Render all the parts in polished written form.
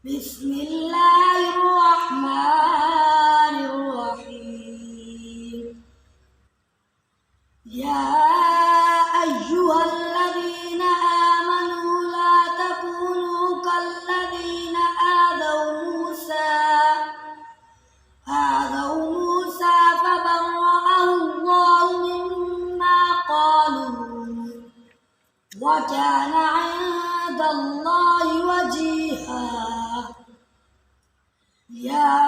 بسم الله الرحمن الرحيم. يا أيها الذين آمنوا لا تكونوا كالذين آذوا موسى فبرأه الله مما قالوا وكان عند الله وجيها. يا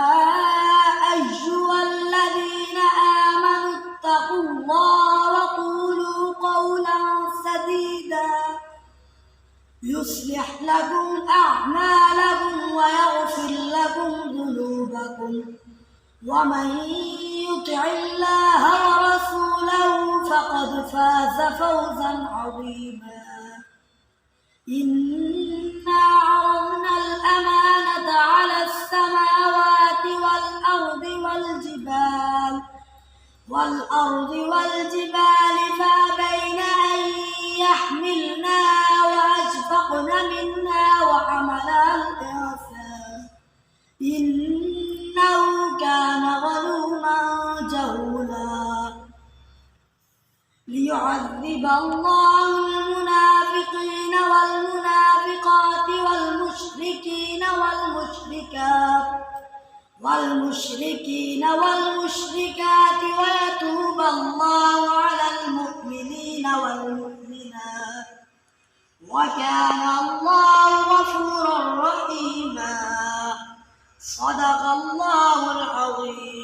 أيها الذين آمنوا اتقوا الله وقولوا قولا سديدا يصلح لكم أعمالكم ويغفر لكم ذنوبكم ومن يطع الله ورسوله فقد فاز فوزا عظيما. إنا عرضنا الأمانة على السماوات والأرض فأبين أن يحملنها وأشفقن منها وحملها الإنسان إنه كان ظلوما جهولا. ليعذب الله المنافقين والمنافقات والمشركات ويتوب الله على المؤمنين والمؤمنات وكان الله غفورا رحيما. صدق الله العظيم.